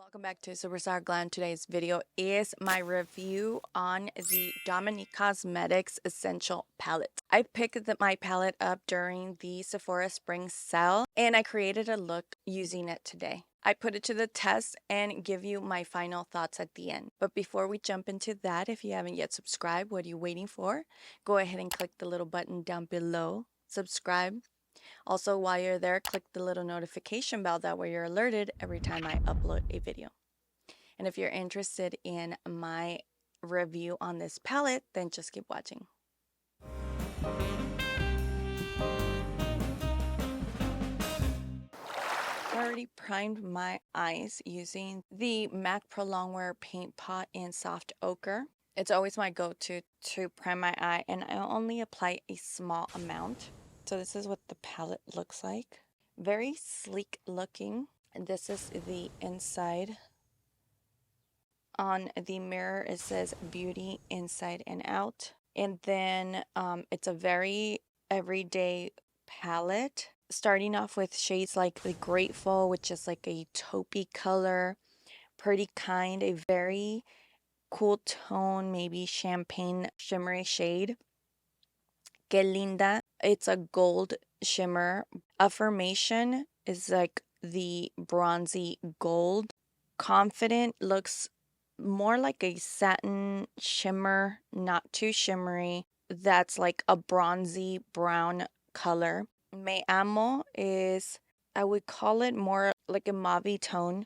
Welcome back to Superstar Glam. Today's video is my review on the Dominique Cosmetics Essential Palette. I picked my palette up during the Sephora Spring Sale and I created a look using it today. I put it to the test and give you my final thoughts at the end. But before we jump into that, if you haven't yet subscribed, what are you waiting for? Go ahead and click the little button down below. Subscribe. Also, while you're there, click the little notification bell. That way you're alerted every time I upload a video. And if you're interested in my review on this palette, then just keep watching. I already primed my eyes using the MAC Pro Longwear Paint Pot in Soft Ochre. It's always my go-to to prime my eye, and I only apply a small amount. So this is what the palette looks like. Very sleek looking. And this is the inside. On the mirror, it says beauty inside and out. And then it's a very everyday palette. Starting off with shades like the Grateful, which is like a taupey color. Pretty kind, a very cool tone, maybe champagne shimmery shade. Que Linda, it's a gold shimmer. Affirmation is like the bronzy gold. Confident looks more like a satin shimmer, not too shimmery. That's like a bronzy brown color. Me Amo is, I would call it more like a mauve tone.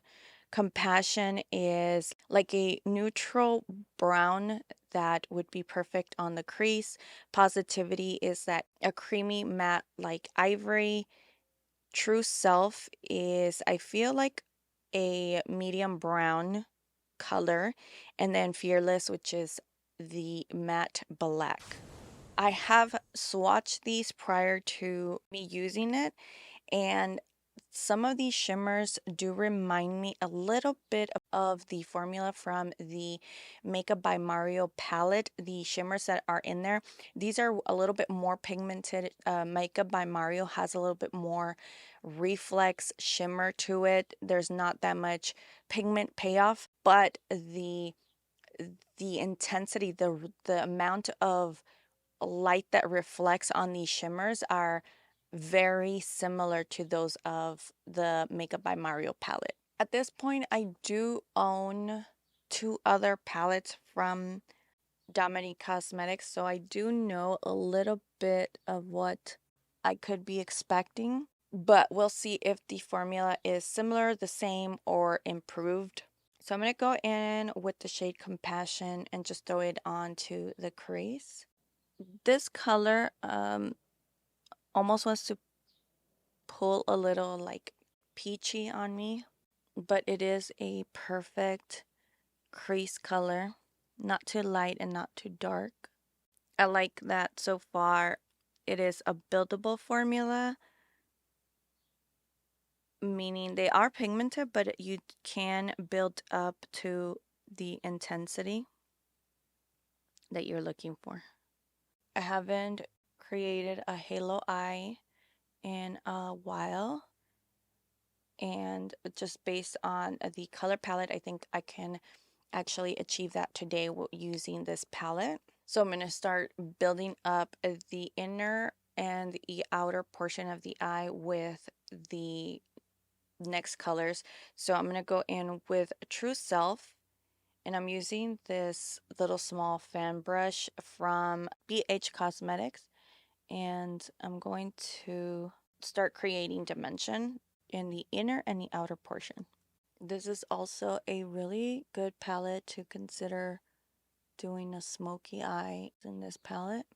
Compassion is like a neutral brown that would be perfect on the crease. Positivity is that a creamy matte like ivory. True Self is, I feel like a medium brown color. And then Fearless, which is the matte black. I have swatched these prior to me using it, and some of these shimmers do remind me a little bit of the formula from the Makeup by Mario palette. The shimmers that are in there, these are a little bit more pigmented. Makeup by Mario has a little bit more reflex shimmer to it. There's not that much pigment payoff, but the intensity, the amount of light that reflects on these shimmers are very similar to those of the Makeup by Mario palette. At this point, I do own two other palettes from Dominique Cosmetics, so I do know a little bit of what I could be expecting, but we'll see if the formula is similar, the same, or improved. So I'm going to go in with the shade Compassion and just throw it onto the crease. This color almost wants to pull a little like peachy on me, but it is a perfect crease color, not too light and not too dark. I like that so far it is a buildable formula, meaning they are pigmented, but you can build up to the intensity that you're looking for. I haven't created a halo eye in a while, and just based on the color palette, I think I can actually achieve that today using this palette. So I'm going to start building up the inner and the outer portion of the eye with the next colors. So I'm going to go in with True Self, and I'm using this little small fan brush from BH Cosmetics, and I'm going to start creating dimension in the inner and the outer portion. This is also a really good palette to consider doing a smoky eye in this palette.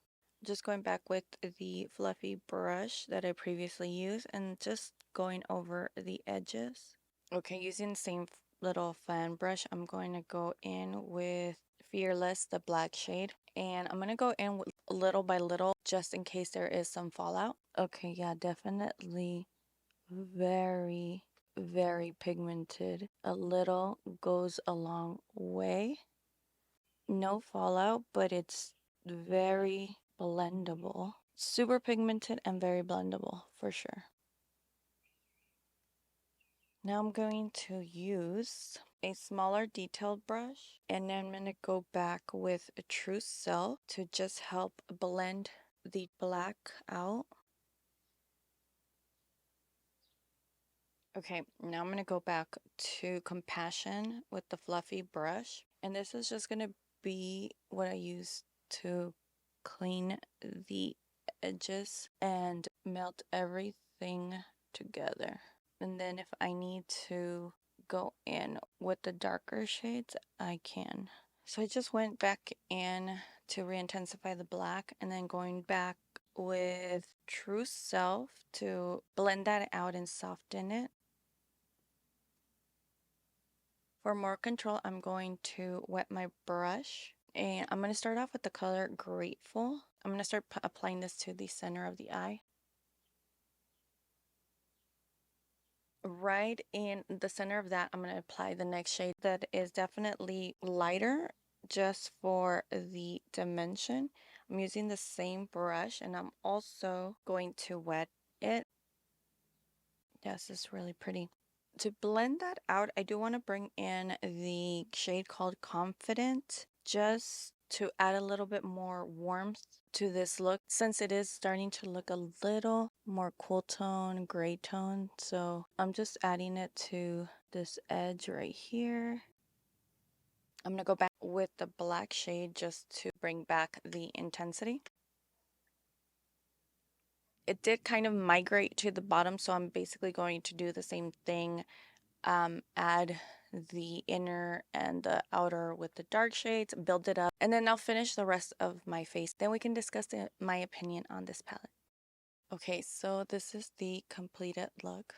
Just going back with the fluffy brush that I previously used and just going over the edges. Okay, using the same little fan brush, I'm going to go in with Fearless, the black shade, and I'm going to go in with little by little just in case there is some fallout. Okay, yeah, definitely very pigmented. A little goes a long way. No fallout, but it's very blendable. Super pigmented and very blendable for sure. Now I'm going to use a smaller detailed brush, and then I'm going to go back with a True Self to just help blend the black out. Okay, now I'm going to go back to Compassion with the fluffy brush, and this is just going to be what I use to clean the edges and melt everything together. And then if I need to go in with the darker shades, I can. So I just went back in to re-intensify the black, and then going back with True Self to blend that out and soften it. For more control, I'm going to wet my brush, and I'm going to start off with the color Grateful. I'm going to start applying this to the center of the eye. Right in the center of that, I'm going to apply the next shade that is definitely lighter just for the dimension. I'm using the same brush, and I'm also going to wet it. Yes, it's really pretty. To blend that out, I do want to bring in the shade called Confident just to add a little bit more warmth to this look, since it is starting to look a little more cool tone, gray tone. So I'm just adding it to this edge right here. I'm going to go back with the black shade just to bring back the intensity. It did kind of migrate to the bottom, so I'm basically going to do the same thing. Add the inner and the outer with the dark shades, build it up, and then I'll finish the rest of my face. Then we can discuss my opinion on this palette. Okay, so this is the completed look.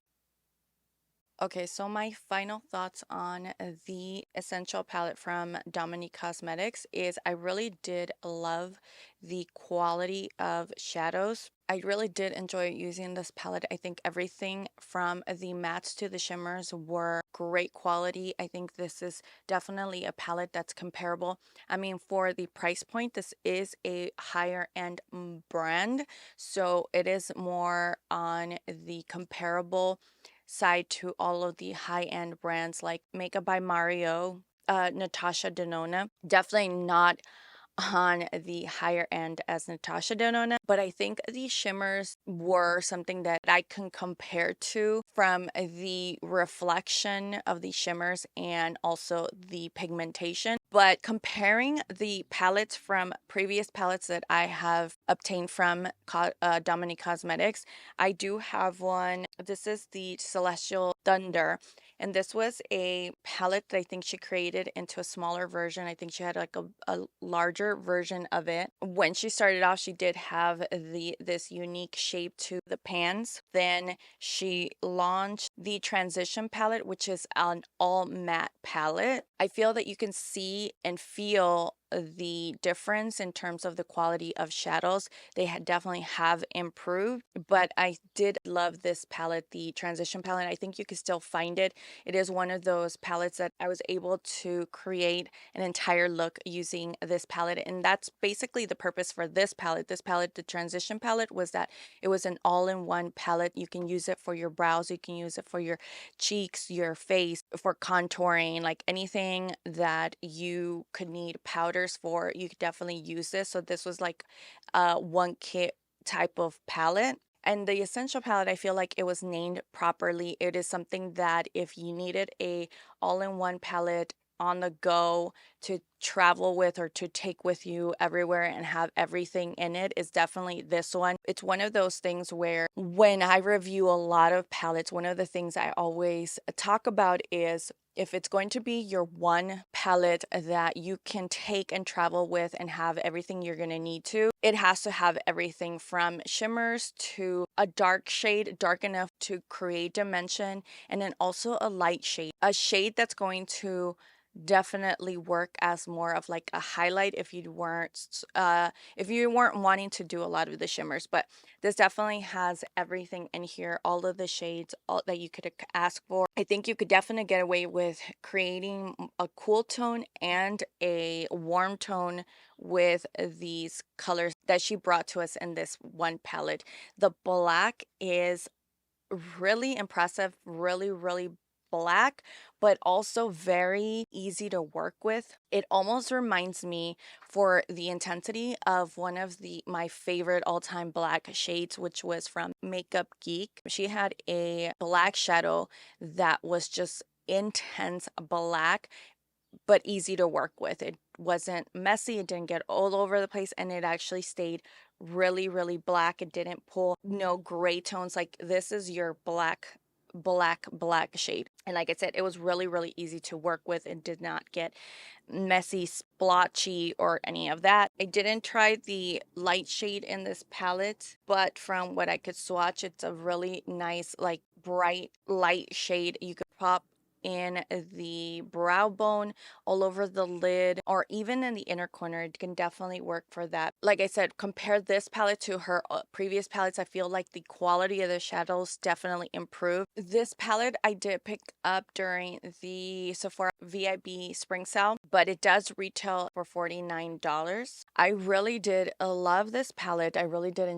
Okay, so my final thoughts on the Essential palette from Dominique Cosmetics is I really did love the quality of shadows. I really did enjoy using this palette. I think everything from the mattes to the shimmers were great quality. I think this is definitely a palette that's comparable. I mean, for the price point, this is a higher end brand, so it is more on the comparable side to all of the high-end brands like Makeup by Mario, Natasha Denona. Definitely not on the higher end as Natasha Denona, but I think the shimmers were something that I can compare to from the reflection of the shimmers and also the pigmentation. But comparing the palettes from previous palettes that I have obtained from Dominique Cosmetics, I do have one. This is the Celestial Thunder, and this was a palette that I think she created into a smaller version. I think she had like a larger version of it. When she started off, she did have this unique shape to the pans. Then she launched the Transition palette, which is an all matte palette. I feel that you can see and feel the difference in terms of the quality of shadows. They definitely have improved, but I did love this palette, the Transition palette. I think you can still find it. It is one of those palettes that I was able to create an entire look using this palette, and that's basically the purpose for this palette. This palette, the Transition palette, was that it was an all-in-one palette. You can use it for your brows, you can use it for your cheeks, your face, for contouring, like anything that you could need powders for, you could definitely use this. So this was like one kit type of palette. And the Essential palette, I feel like it was named properly. It is something that if you needed a all-in-one palette on the go to travel with or to take with you everywhere and have everything in it, is definitely this one. It's one of those things where when I review a lot of palettes, one of the things I always talk about is if it's going to be your one palette that you can take and travel with and have everything you're going to need to, it has to have everything from shimmers to a dark shade, dark enough to create dimension, and then also a light shade, a shade that's going to definitely work as more of like a highlight if you weren't wanting to do a lot of the shimmers. But this definitely has everything in here, all of the shades, all that you could ask for. I think you could definitely get away with creating a cool tone and a warm tone with these colors that she brought to us in this one palette. The black is really impressive, really black, but also very easy to work with. It almost reminds me for the intensity of one of the my favorite all-time black shades, which was from Makeup Geek. She had a black shadow that was just intense black but easy to work with. It wasn't messy, it didn't get all over the place, and it actually stayed really, really black. It didn't pull no gray tones. Like this is your black shade. And like I said, it was really, really easy to work with. It did not get messy, splotchy, or any of that. I didn't try the light shade in this palette, but from what I could swatch, it's a really nice, like bright light shade. You could pop in the brow bone, all over the lid, or even in the inner corner. It can definitely work for that. Like I said, compare this palette to her previous palettes. I feel like the quality of the shadows definitely improved. This palette I did pick up during the Sephora VIB spring sale, but it does retail for $49. I really did love this palette. I really did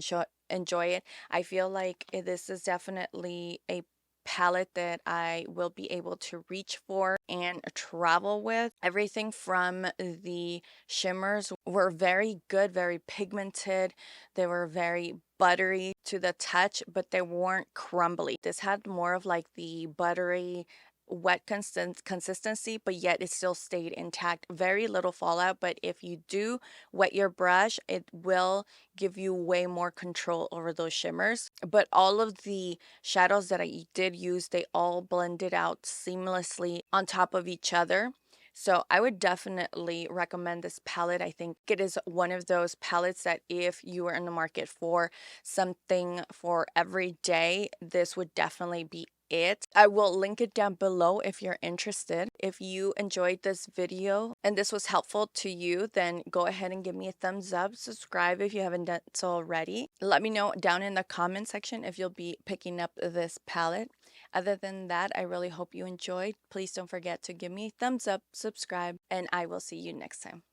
enjoy it. I feel like this is definitely a palette that I will be able to reach for and travel with. Everything from the shimmers were very good, very pigmented. They were very buttery to the touch, but they weren't crumbly. This had more of like the buttery wet consistency, but yet it still stayed intact. Very little fallout, but if you do wet your brush, it will give you way more control over those shimmers. But all of the shadows that I did use, they all blended out seamlessly on top of each other. So I would definitely recommend this palette. I think it is one of those palettes that if you are in the market for something for every day, this would definitely be it. I will link it down below if you're interested. If you enjoyed this video and this was helpful to you, then go ahead and give me a thumbs up. Subscribe if you haven't done so already. Let me know down in the comment section if you'll be picking up this palette. Other than that, I really hope you enjoyed. Please don't forget to give me a thumbs up, subscribe, and I will see you next time.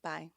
Bye.